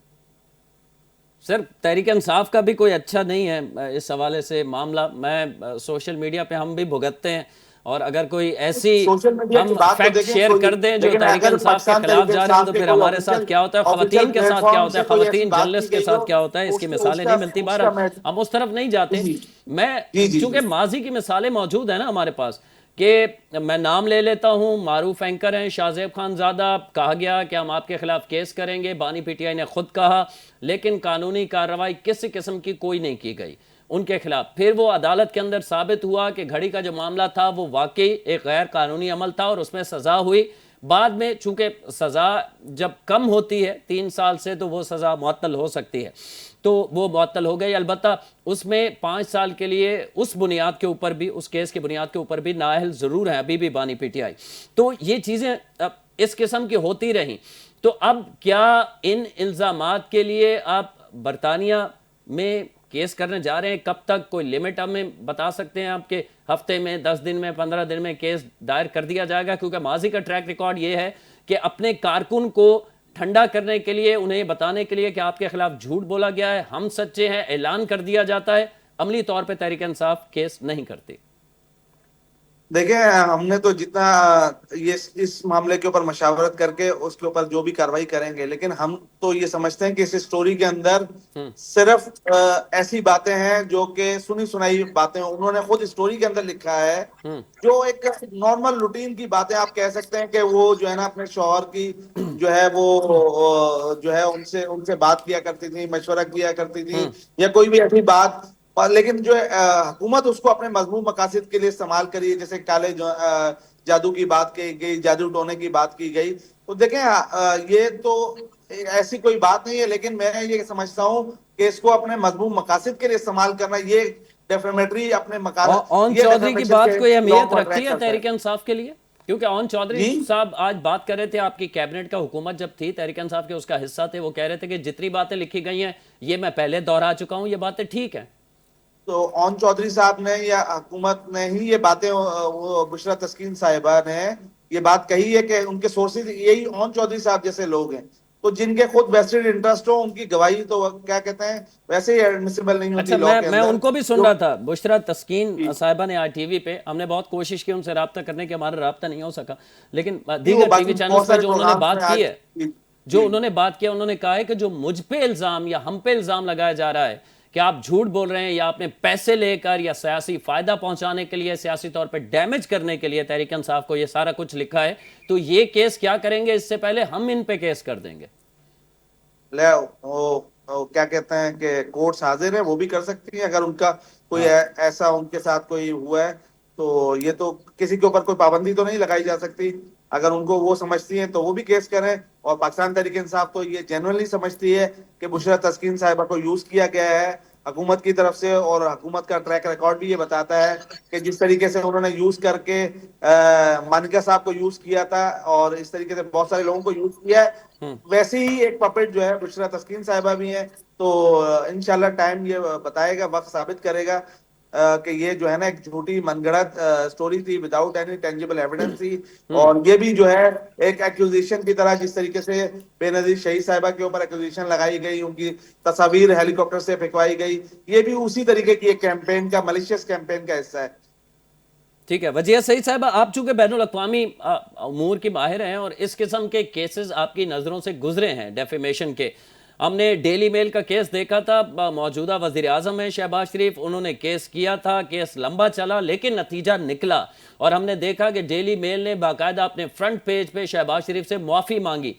सर तहरीक इंसाफ का भी कोई अच्छा नहीं है इस हवाले से मामला। मैं सोशल मीडिया पे हम भी भुगतते हैं, और अगर कोई ऐसी सोशल मीडिया की हम बात तो फैक्ट देखें शेयर कोई, कर दें जो लेकिन तहरीक अगर इंसाफ के पाकिस्तान खिलाफ तहरीक जा रहे हो, इंसाफ तो के फिर कोई हमारे साथ क्या होता है, ऑफिशियल खवातीन के साथ क्या प्लेटफॉर्म होता है, से कोई ऐसी खवातीन बात जर्नलिस्ट की के गई साथ हो, क्या होता है, इसकी मिसालें नहीं मिलती। उसका बहरहाल हम उस तरफ नहीं जाते। मैं जी चूंकि माजी की मिसालें मौजूद है ना हमारे पास, कि मैं नाम ले लेता हूं, मारूफ एंकर हैं शाहजेब खानजादा, कहा गया कि हम आपके खिलाफ केस करेंगे, बानी पीटीआई ने खुद कहा, लेकिन कानूनी कार्रवाई किसी किस्म की कोई नहीं की गई उनके खिलाफ। फिर वो अदालत के अंदर साबित हुआ कि घड़ी का जो मामला था वो वाकई एक गैर कानूनी अमल था और उसमें सजा हुई। बाद में चूंकि सजा जब कम होती है 3 साल से, तो वो सजा मुअत्तल हो सकती है, तो वो मुअत्तल हो गई। अलबत्ता उसमें 5 साल के लिए उस बुनियाद के ऊपर भी, उस केस की बुनियाद के ऊपर भी नाअहल जरूर है अभी भी बानी पीटीआई। तो ये चीजें इस किस्म की होती रहीं। तो अब क्या इन इल्जामात के लिए आप बरतानिया में केस करने जा रहे हैं? कब तक, कोई लिमिट हमें बता सकते हैं आपके? हफ्ते में, 10 दिन में, 15 दिन में केस दायर कर दिया जाएगा? क्योंकि माजी का ट्रैक रिकॉर्ड ये है कि अपने कारकुन को ठंडा करने के लिए, उन्हें बताने के लिए कि आपके खिलाफ झूठ बोला गया है, हम सच्चे हैं, ऐलान कर दिया जाता है, अमली तौर पर तहरीक इंसाफ केस नहीं करती। देखिए, हमने तो जितना ये इस मामले के ऊपर मशावरत करके उसके ऊपर जो भी कार्रवाई करेंगे, लेकिन हम तो ये समझते हैं कि इस स्टोरी के अंदर सिर्फ ऐसी बातें हैं जो कि सुनी सुनाई बातें उन्होंने खुद स्टोरी के अंदर लिखा है, जो एक नॉर्मल रूटीन की बातें आप कह सकते हैं कि वो जो है ना अपने शौहर की जो है वो जो है उनसे उनसे बात किया करती थी, मशवरा किया करती थी, या कोई भी ऐसी बात। पर लेकिन जो हुकूमत उसको अपने मजमून मकासद के लिए इस्तेमाल करी, जैसे काले जादू की बात की गई, जादू टोने की बात की गई। तो देखें, ये तो ऐसी कोई बात नहीं है, लेकिन मैं ये समझता हूँ कि इसको अपने मजमून मकासद के लिए इस्तेमाल करना, ये डेफिनेटली अपने ओन ये चौधरी की defamation बात के कोई law अहमियत को रखती attract है करता तहरीक इंसाफ के लिए? क्योंकि ओन चौधरी जी? साहब आज बात कर रहे थे, आपकी कैबिनेट का हुकूमत जब थी, तहरीक इंसाफ के उसका हिस्सा थे, वो कह रहे थे कि जितनी बातें लिखी गई हैं ये मैं पहले दोहरा चुका हूं, ये बातें ठीक है। तो ओन चौधरी साहब ने या हुकूमत ने ही ये बातें, वो बुशरा तस्कीन साहिबा ने ये बात कही है कि उनके सोर्सेज यही ओन चौधरी साहब जैसे लोग हैं, तो जिनके खुद वेस्टेड इंटरेस्ट हो, उनकी गवाही तो क्या कहते हैं वैसे ही एडमिसिबल नहीं होती अच्छा, लॉ के मैं अंदर। उनको भी सुन जो रहा था, बुशरा तस्कीन साहिबा ने आज टीवी पे, हमने बहुत कोशिश की उनसे रब्ता करने की, हमारा रब्ता नहीं हो सका, लेकिन वो दीगर बाकी टीवी चैनल्स बहुत पे सारे जो उन्होंने प्रोग्राम बात में की आज है, जो उन्होंने बात किया, उन्होंने कहा है कि जो मुझ पे इल्जाम या हम पे इल्जाम लगाया जा रहा है कि आप झूठ बोल रहे हैं या आपने पैसे लेकर या सियासी फायदा पहुंचाने के लिए, सियासी तौर पे डैमेज करने के लिए तहरीक इंसाफ को ये सारा कुछ लिखा है, तो ये केस क्या करेंगे? इससे पहले हम इन पे केस कर देंगे। वो क्या कहते हैं कि कोर्ट्स हाजिर है, वो भी कर सकती है अगर उनका कोई हाँ। ऐसा उनके साथ कोई हुआ है। तो ये तो किसी के ऊपर कोई पाबंदी तो नहीं लगाई जा सकती, अगर उनको वो समझती हैं तो वो भी केस करें। और पाकिस्तान तहरीक इंसाफ तो ये जेन्युइनली समझती है कि बुशरा तस्कीन साहिबा को यूज किया गया है हुकूमत की तरफ से, और हुकूमत का ट्रैक रिकॉर्ड भी ये बताता है कि जिस तरीके से उन्होंने यूज करके मानिका साहब को यूज किया था और इस तरीके से बहुत सारे लोगों को यूज किया है, वैसे ही एक पपेट जो है बुशरा तस्कीन साहिबा भी है। तो इंशाल्लाह टाइम ये बताएगा, वक्त साबित करेगा कि ये जो है ना एक झूठी मनगढ़ंत स्टोरी थी, विदाउट एनी टेंजिबल एविडेंस थी। और ये भी जो है एक एक्यूजेशन की तरह, जिस तरीके से बेनजीर शहीद साहिबा के ऊपर एक्यूजेशन लगाई गई, उनकी तस्वीर हेलीकॉप्टर से फेंकवाई गई, ये भी उसी तरीके की एक कैंपेन का, मलिशियस कैंपेन का हिस्सा है। ठीक है, वजिया सईद साहब, आप चूंकि बैनुल अक़वामी उमूर की माहिर हैं और इस किस्म के केसेस आपकी नज़रों से गुजरे हैं डेफेमेशन के, हमने डेली मेल का केस देखा था, मौजूदा वज़ीर आज़म है शहबाज शरीफ, उन्होंने केस किया था, केस लंबा चला लेकिन नतीजा निकला, और हमने देखा कि डेली मेल ने बाकायदा अपने फ्रंट पेज पे शहबाज शरीफ से मुआफ़ी मांगी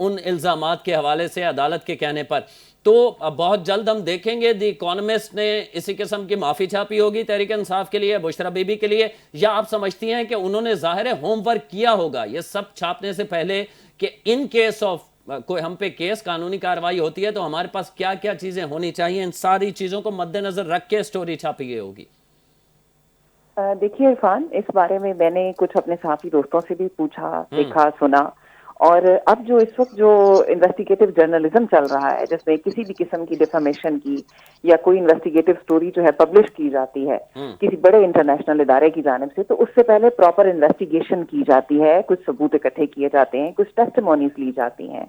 उन इल्ज़ामात के हवाले से अदालत के कहने पर। तो बहुत जल्द हम देखेंगे द इकोनॉमिस्ट ने इसी किस्म की माफ़ी छापी होगी तहरीक इंसाफ के लिए, बुशरा बीबी के लिए, या आप समझती हैं कि उन्होंने ज़ाहिर है होमवर्क किया होगा ये सब छापने से पहले कि इन केस ऑफ कोई हम पे केस, कानूनी कार्रवाई होती है तो हमारे पास क्या क्या चीजें होनी चाहिए, इन सारी चीजों को मद्देनजर रख के स्टोरी छापी गई होगी? देखिए इरफान, इस बारे में मैंने कुछ अपने साथी दोस्तों से भी पूछा, देखा, सुना, और अब जो इस वक्त जो इन्वेस्टिगेटिव जर्नलिज्म चल रहा है, जिसमें किसी भी किस्म की डिफेमेशन की या कोई इन्वेस्टिगेटिव स्टोरी जो है पब्लिश की जाती है किसी बड़े इंटरनेशनल इदारे की जानिब से, तो उससे पहले प्रॉपर इन्वेस्टिगेशन की जाती है, कुछ सबूत इकट्ठे किए जाते हैं, कुछ टेस्टिमोनीज ली जाती हैं,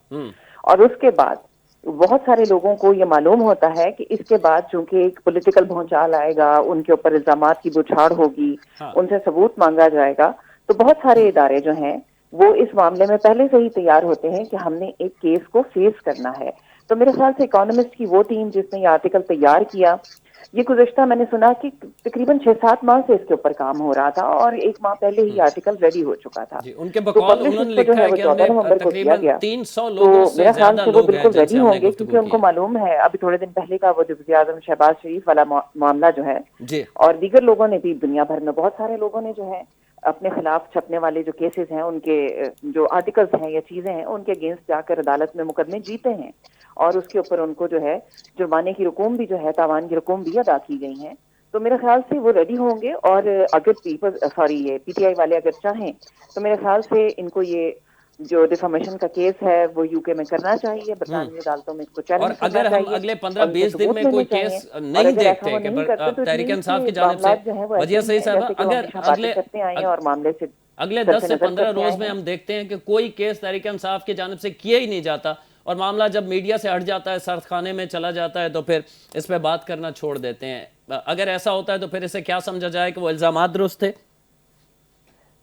और उसके बाद बहुत सारे लोगों को ये मालूम होता है कि इसके बाद चूंकि एक पॉलिटिकल भूचाल आएगा, उनके ऊपर इल्जामात की बुछाड़ होगी, उनसे सबूत मांगा जाएगा, तो बहुत सारे इदारे जो हैं वो इस मामले में पहले से ही तैयार होते हैं कि हमने एक केस को फेस करना है। तो मेरे ख्याल से इकोनॉमिस्ट की वो टीम जिसने ये आर्टिकल तैयार किया, ये गुज़िश्ता मैंने सुना कि तकरीबन 6-7 माह से इसके ऊपर काम हो रहा था और 1 माह पहले ही आर्टिकल रेडी हो चुका था। जी, उनके बकौल उन्होंने लिखा है कि 14 नवंबर को किया गया। 300 लोगों से मेरा ख्याल ज्यादा से वो लोग बिल्कुल रेडी होंगे, क्योंकि उनको मालूम है अभी थोड़े दिन पहले का वो वज़ीर आज़म शहबाज शरीफ वाला मामला जो है, और दीगर लोगों ने भी, दुनिया भर में बहुत सारे लोगों ने जो है अपने खिलाफ छपने वाले जो केसेस हैं, उनके जो आर्टिकल्स हैं या चीजें हैं, उनके अगेंस्ट जाकर अदालत में मुकदमे जीते हैं, और उसके ऊपर उनको जो है जुर्माने की रकूम भी जो है, तावान की रकूम भी अदा की गई है। तो मेरे ख्याल से वो रेडी होंगे, और अगर ये पीटीआई वाले अगर चाहें तो मेरे ख्याल से इनको ये जो डिफेमेशन का केस है वो यूके में करना चाहिए, बरतानवी अदालतों में इसको चैलेंज करना चाहिए। और अगर हम अगले 15-20 दिन में कोई केस नहीं देखते कि तहरीक इंसाफ की जानिब से, वजिया सईद साहब, अगर अगले 10 से 15 रोज में हम देखते हैं कि कोई केस तहरीक इंसाफ की जानिब से किया ही नहीं जाता और मामला जब मीडिया से हट जाता है, सर्द खाने में चला जाता है, तो फिर इस पे बात करना छोड़ देते हैं, अगर ऐसा होता है तो फिर इसे क्या समझा जाए कि वो इल्जामात दुरुस्त थे?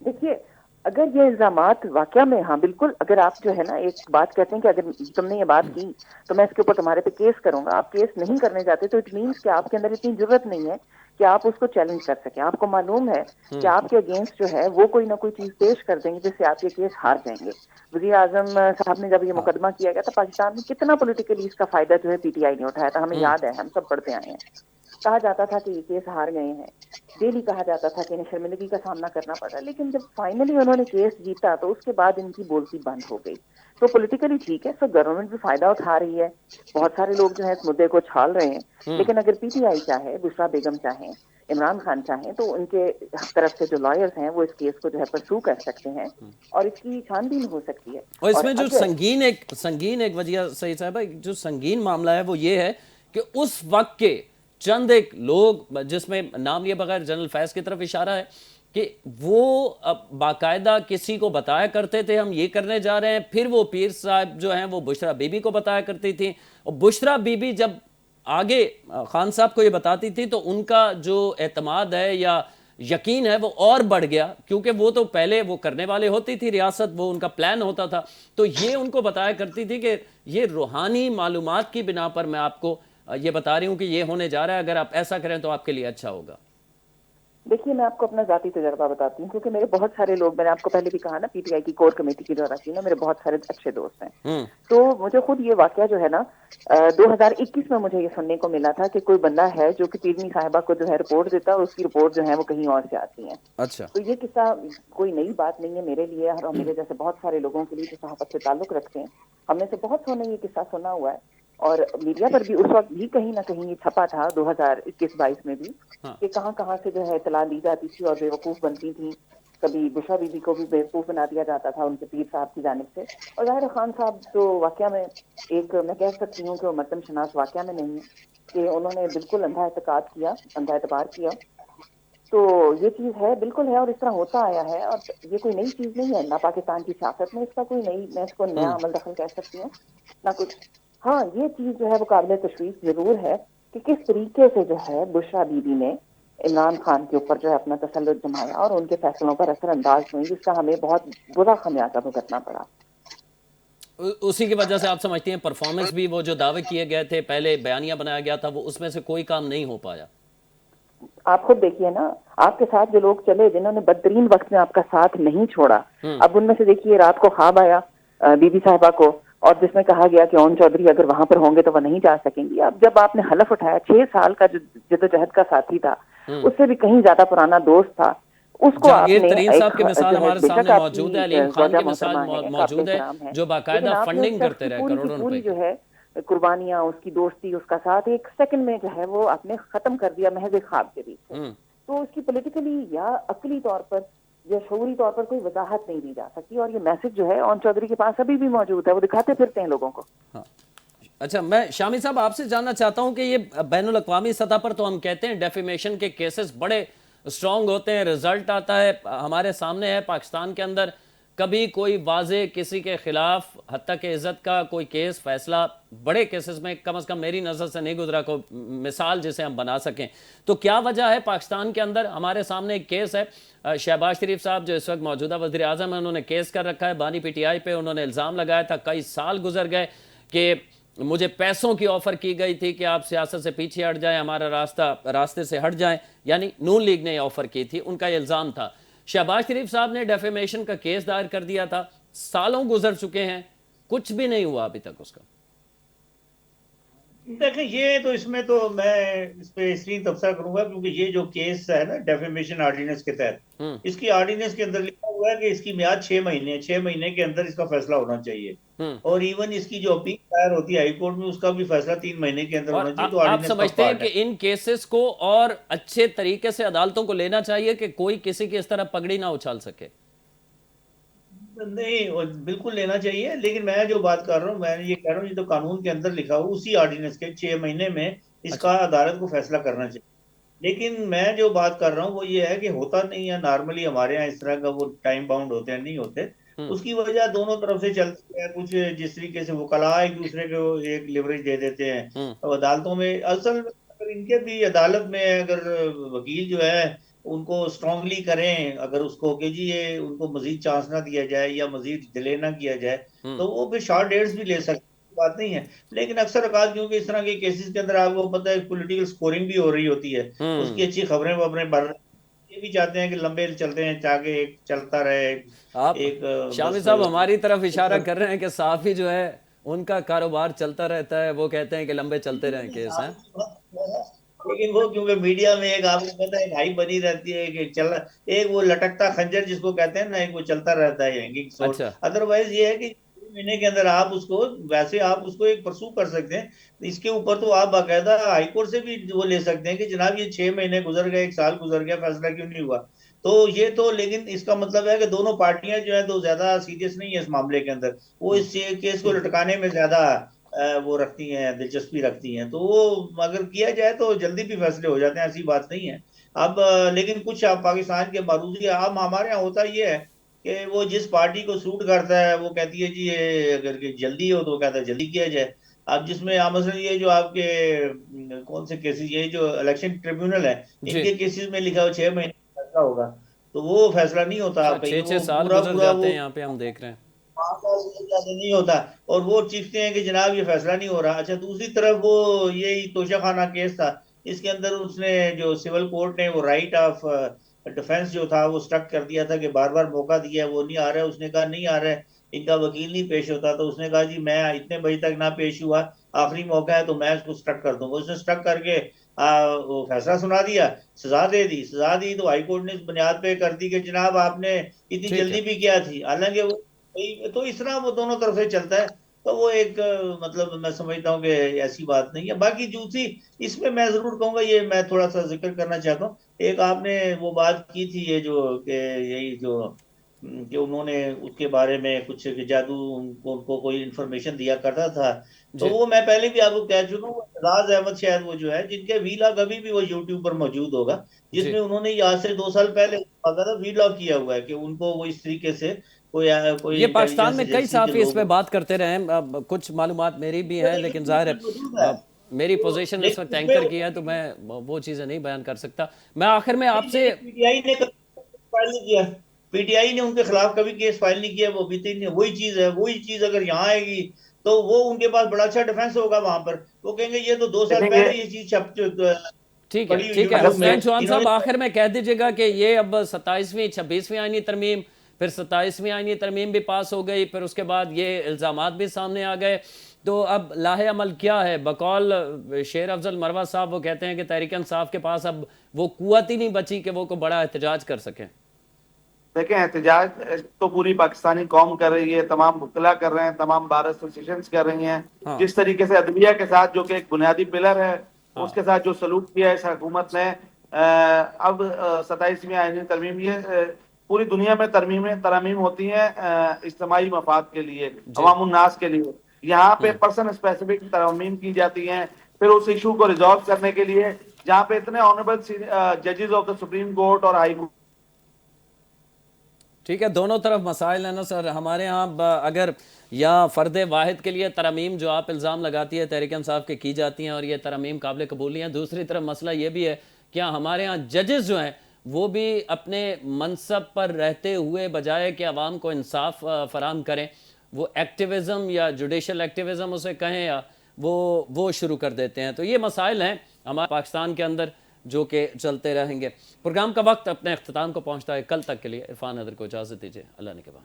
देखिए, अगर ये इल्जामात वाकया में, हाँ बिल्कुल, अगर आप जो है ना एक बात कहते हैं कि अगर तुमने ये बात की तो मैं इसके ऊपर तुम्हारे पे केस करूंगा, आप केस नहीं करने जाते तो इट मीन्स कि आपके अंदर इतनी जरूरत नहीं है कि आप उसको चैलेंज कर सकें। आपको मालूम है कि आपके अगेंस्ट जो है वो कोई ना कोई चीज पेश कर देंगे जिससे आप ये केस हार जाएंगे। वजीर आजम साहब ने जब ये मुकदमा किया गया था पाकिस्तान में, कितना पॉलिटिकली इसका फायदा जो है पीटीआई ने उठाया था, हमें याद है, हम सब पढ़ते आए हैं। कहा जाता था कि ये केस हार गए हैं, डेली कहा जाता था कि इन्हें शर्मिंदगी का सामना करना पड़ा, लेकिन जब फाइनली उन्होंने केस जीता तो उसके बाद इनकी बोलती बंद हो गई। तो पॉलिटिकली ठीक है, सो गवर्नमेंट भी फायदा उठा रही है, बहुत सारे लोग जो है इस मुद्दे को छाल रहे हैं, लेकिन अगर पीटीआई चाहे, बुशरा बेगम चाहे, इमरान खान चाहें तो उनके तरफ से जो लॉयर्स हैं वो इस केस को जो है परसू कर सकते हैं और इसकी छानबीन हो सकती है। और इसमें जो संगीन एक वजह सही साहब, जो संगीन मामला है वो ये है कि उस वक्त के चंद एक लोग, जिसमें नाम लिए बगैर जनरल फैज की तरफ इशारा है कि वो अब बाकायदा किसी को बताया करते थे हम ये करने जा रहे हैं, फिर वो पीर साहब जो हैं वो बुशरा बीबी को बताया करती थी, और बुशरा बीबी जब आगे खान साहब को ये बताती थी तो उनका जो एतमाद है या यकीन है वो और बढ़ गया, क्योंकि वो तो पहले वो करने वाले होती थी रियासत, वो उनका प्लान होता था। तो ये उनको बताया करती थी कि ये रूहानी मालूमात की बिना पर मैं आपको ये बता रही हूं कि ये होने जा रहा है, अगर आप ऐसा करें तो आपके लिए अच्छा होगा। देखिए, मैं आपको अपना जाती तजर्बा बताती हूँ, क्योंकि मेरे बहुत सारे लोग, मैंने आपको पहले भी कहा ना, पीटीआई की कोर कमेटी की दौरा की ना, मेरे बहुत सारे अच्छे दोस्त हैं। तो मुझे खुद ये वाकया जो है ना 2021 में मुझे ये सुनने को मिला था कि कोई बंदा है जो कि पीरनी साहिबा को जो है रिपोर्ट देता है और उसकी रिपोर्ट जो है वो कहीं और से आती है। अच्छा। तो ये किस्सा कोई नई बात नहीं है मेरे लिए और मेरे जैसे बहुत सारे लोगों के लिए जो सहाफत से ताल्लुक रखते हैं। हमने से बहुत सोने ये किस्सा सुना हुआ है और मीडिया पर भी उस वक्त भी कहीं ना कहीं ये छपा था 2021-22 में भी कि कहाँ से जो है इतला दी जाती थी और बेवकूफ बनती थी। कभी बुशरा बीबी को भी बेवकूफ बना दिया जाता था उनके पीर साहब की जानिब से। और जाहिर खान साहब तो वाकया में एक, मैं कह सकती हूँ कि वो मतम शनास वाकया में नहीं है, कि उन्होंने बिल्कुल अंधा एतकाद किया, अंधा एतबार किया। तो ये चीज है, बिल्कुल है और इस तरह होता आया है और ये कोई नई चीज नहीं है ना पाकिस्तान की सियासत में, इसका कोई नई, मैं इसको नया अमल दखल कह सकती हूँ ना कुछ। हाँ, ये चीज जो है वो काबिल तशवीश जरूर है कि किस तरीके से जो है बुशरा बीबी ने इमरान खान के ऊपर जो है अपना तसल्लुत जमाया और उनके फैसलों पर असरअंदाज हुई, जिसका हमें बहुत बुरा खमियाजा भुगतना पड़ा। उसी की वजह से आप समझती हैं परफॉर्मेंस भी, वो जो दावे किए गए थे, पहले बयानिया बनाया गया था, वो उसमें से कोई काम नहीं हो पाया। आप खुद देखिए ना, आपके साथ जो लोग चले जिन्होंने बदतरीन वक्त में आपका साथ नहीं छोड़ा, अब उनमें से देखिए रात को ख्वाब आया बीबी साहिबा को और जिसमें कहा गया कि ओन चौधरी अगर वहां पर होंगे तो वह नहीं जा सकेंगी। अब जब आपने हलफ उठाया, 6 साल का जो जद्दोजहद का साथी था, उससे भी कहीं ज्यादा पुराना दोस्त था, उसको आपने तरीन साहब की मिसाल हमारे सामने मौजूद है, अलीम खान की मिसाल मौजूद है, जो बाकायदा फंडिंग करते रहे करोड़ों रुपए जो है कुर्बानियां, उसकी दोस्ती, उसका साथ एक सेकंड में जो है वो आपने खत्म कर दिया महज एक ख्वाब के बीच। तो उसकी पॉलिटिकली या अकली तौर पर या शऊरी तौर पर कोई वजाहत नहीं दी जा सकती और ये मैसेज जो है ओन चौधरी के पास अभी भी मौजूद है, वो दिखाते फिरते हैं लोगों को। हाँ। अच्छा, मैं शामी साहब आपसे जानना चाहता हूं कि ये बैनुल अक़वामी सतह पर तो हम कहते हैं डेफेमेशन के केसेस बड़े स्ट्रांग होते हैं, रिजल्ट आता है हमारे सामने है, पाकिस्तान के अंदर कभी कोई वाजे किसी के खिलाफ हत्या के इज्जत का कोई केस फैसला बड़े केसेस में कम से कम मेरी नज़र से नहीं गुजरा, को मिसाल जिसे हम बना सकें। तो क्या वजह है पाकिस्तान के अंदर? हमारे सामने एक केस है, शहबाज शरीफ साहब जो इस वक्त मौजूदा वज़ीर आज़म है, उन्होंने केस कर रखा है बानी पीटीआई पे, उन्होंने इल्ज़ाम लगाया था, कई साल गुजर गए कि मुझे पैसों की ऑफ़र की गई थी कि आप सियासत से पीछे हट जाएं, हमारा रास्ते से हट जाएं, यानी नून लीग ने ऑफ़र की थी, उनका इल्ज़ाम था। शहबाज शरीफ साहब ने डेफेमेशन का केस दायर कर दिया था, सालों गुजर चुके हैं, कुछ भी नहीं हुआ अभी तक उसका। देखें, ये तो इसमें तो मैं इस पे इसलिए तबसरा करूंगा क्योंकि ये जो केस है ना डेफेमेशन ऑर्डिनेंस के तहत, इसकी ऑर्डिनेंस के अंदर लिखा हुआ है कि इसकी मियाद 6 महीने है, 6 महीने के अंदर इसका फैसला होना चाहिए। और इवन इसकी जो अपील दायर होती है हाईकोर्ट में, उसका भी फैसला 3 महीने के अंदर होना चाहिए। तो आप समझते हैं कि इन केसेस को और अच्छे तरीके से अदालतों को लेना चाहिए कि कोई किसी की इस तरह पगड़ी ना उछाल सके? नहीं, बिल्कुल लेना चाहिए, लेकिन मैं जो बात कर रहा हूँ, मैं ये कह रहा हूँ, ये तो कानून के अंदर लिखा हुआ, उसी ऑर्डिनेंस के 6 महीने में इसका अदालत को फैसला करना चाहिए। लेकिन मैं जो बात कर रहा हूँ वो ये है कि होता नहीं है नॉर्मली हमारे यहाँ इस तरह का, वो टाइम बाउंड होते हैं, नहीं होते। उसकी वजह दोनों तरफ से चलती है, कुछ जिस तरीके से वकला एक दूसरे को एक लिवरेज दे देते हैं। तो अदालतों में असल में अगर इनके भी अदालत में अगर वकील जो है उनको स्ट्रांगली करें, अगर उसको कि जी ये उनको मजीद चांस ना दिया जाए या मजीद डिले ना किया जाए, तो वो फिर शॉर्ट डेट्स भी ले सकते, बात नहीं है। लेकिन अक्सर औकात क्योंकि इस तरह के केसेस के अंदर आपको पता है पॉलिटिकल स्कोरिंग भी हो रही होती है, उसकी अच्छी खबरें वबरें भर, ये भी चाहते हैं कि लंबे चलते हैं, ताकि एक चलता रहे आप एक शामी बस साहब हमारी तरफ इशारा कर रहे हैं कि साफी जो है उनका कारोबार चलता रहता है, वो कहते हैं कि लंबे चलते रहें केस हैं। लेकिन वो क्योंकि मीडिया में एक आपको पता है हाई बनी रहती है कि चल, एक वो लटकता खंजर जिसको कहते हैं ना, एक वो चलता रहता है हैंगिंग स्वॉर्ड। अच्छा। अदरवाइज ये है कि 6 महीने के अंदर आप उसको, वैसे आप उसको एक परसू कर सकते हैं, इसके ऊपर तो आप बाकायदा हाईकोर्ट से भी वो ले सकते हैं कि जनाब ये 6 महीने गुजर गए, 1 साल गुजर गया, फैसला क्यों नहीं हुआ। तो ये तो, लेकिन इसका मतलब है कि दोनों पार्टियां जो है तो ज्यादा सीरियस नहीं है इस मामले के अंदर, वो इस केस को लटकाने में ज्यादा वो रखती हैं, दिलचस्पी रखती हैं। तो वो अगर किया जाए तो जल्दी भी फैसले हो जाते हैं, ऐसी बात नहीं है। अब लेकिन कुछ पाकिस्तान के मारूजी आम, हमारे यहाँ होता ये है कि वो जिस पार्टी को सूट करता है वो कहती है जी ये अगर कि जल्दी हो तो वो कहता है जल्दी किया जाए। अब जिसमें मसलन ये जो आपके कौन से केसेस, ये जो इलेक्शन ट्रिब्यूनल है, जी। इनके केसेस में लिखा हो 6 महीने फैसला होगा, तो वो फैसला नहीं होता, हाँ, कहीं 6-6 वो साल पूरा गुजर पूरा जाते वो हैं, यहाँ पे हम देख रहे हैं। 5 साल से ज्यादा नहीं होता, और वो चीखते हैं कि जनाब ये फैसला नहीं हो रहा। अच्छा, दूसरी तरफ वो यही तोशा खाना केस था, इसके अंदर उसने जो सिविल कोर्ट ने वो राइट ऑफ डिफेंस जो था वो स्ट्रक कर दिया था कि बार बार मौका दिया, वो नहीं आ रहा है। उसने कहा नहीं आ रहा है, इनका वकील नहीं पेश होता, तो उसने कहा जी मैं इतने बजे तक ना पेश हुआ, आखिरी मौका है तो मैं इसको स्ट्रक कर दूंगा। उसने स्ट्रक करके वो फैसला सुना दिया, सजा दे दी। सजा दी तो हाईकोर्ट ने इस बुनियाद पे कर दी कि जनाब आपने इतनी ठीक जल्दी है। भी किया थी, हालांकि वो तो इस तरह वो दोनों तरफ से चलता है। तो वो एक मतलब मैं समझता हूँ कि ऐसी बात नहीं है। बाकी दूसरी इसमें मैं जरूर कहूंगा, ये मैं थोड़ा सा जिक्र करना चाहता हूँ, एक आपने वो बात की थी ये जो कि यही जो कि उन्होंने उसके बारे में कुछ कि जादू उनको कोई इंफॉर्मेशन दिया करता था। तो जी। वो मैं पहले भी आपको कह चुका हूँ, एजाज अहमद शायद वो जो है, जिनके वीलॉग अभी भी वो यूट्यूब पर मौजूद होगा, जी। जिसमें उन्होंने आज से 2 साल पहले बाकायदा वीलॉग किया हुआ है कि उनको वो इस तरीके से कोई ये पाकिस्तान इंटेलिजेंस में कई एजेंसी के साफी इस पे लोग, बात करते रहे हैं। अब कुछ मालूमात मेरी भी हैं, लेकिन जाहिर है मौजूद है। मेरी तो पोजीशन इस वक्त लेकिन एंकर उसमें की है, तो मैं वो चीज़ें नहीं बयान कर सकता। मैं आखिर में आपसे पीटीआई ने फाइल नहीं किया, पीटीआई ने उनके खिलाफ कभी केस फाइल नहीं किया, वो भी नहीं। वही चीज है, वही चीज अगर यहाँ आएगी तो वो उनके पास बड़ा अच्छा डिफेंस होगा वहां पर। वो कहेंगे ये तो 2 साल देखेंगे। पहले ये चीज छप ठीक है, पड़ी हुई ठीक है, अगर यूट्यूब में, हुसैन चौहान साहब इन्होंने। आखिर में कह दीजिएगा कि ये अब 27वीं 26वीं आईनी तरमीम, फिर 27वीं आईनी तरमीम भी पास हो गई, फिर उसके बाद ये इल्ज़ामात भी सामने आ गए, तो अब लाहे अमल क्या है? बकौल शेर अफजल मरवा साहब वो कहते हैं कि तहरीक इंसाफ के पास अब वो कुव्वत ही नहीं बची कि वो को बड़ा एहतजाज कर सकें। देखें, एहतजाज तो पूरी पाकिस्तानी कौम कर रही है, तमाम वकला कर रहे हैं, तमाम बार एसोसिएशन कर रही हैं। हाँ। जिस तरीके से अदलिया के साथ, जो कि एक बुनियादी पिलर है, हाँ। उसके साथ जो सलूक किया है इस हुकूमत ने, अब 27वीं आईनी तरमीम, ये पूरी दुनिया में तरमीम होती हैं इज्तिमाई मफाद के लिए, जी। अवामुन्नास के लिए। यहाँ पे पर्सन स्पेसिफिक तरमीम की जाती हैं, फिर उस इशू को रिजॉल्व करने के लिए, जहाँ पे इतने ऑनरेबल जजेस ऑफ द सुप्रीम कोर्ट और हाई कोर्ट। ठीक है, दोनों तरफ मसाइल है ना सर। हमारे यहाँ अगर या फ़र्द वाहिद के लिए तरमीम जो आप इल्ज़ाम लगाती है तहरीक इंसाफ के की जाती हैं और ये तरमीम काबिल कबूल नहीं है, दूसरी तरफ मसला ये भी है क्या हमारे यहाँ जजेस जो हैं वो भी अपने मनसब पर रहते हुए बजाय कि आवाम को इंसाफ फराम करें, वो एक्टिविज़म या जुडिशल एक्टिविज़म उसे कहें या वो शुरू कर देते हैं। तो ये मसाइल हैं हमारे पाकिस्तान के अंदर जो कि चलते रहेंगे। प्रोग्राम का वक्त अपने अख्ताम को पहुंचता है। कल तक के लिए इरफान हैदर को इजाज़त दीजिए। अल्लाह ने के बाद।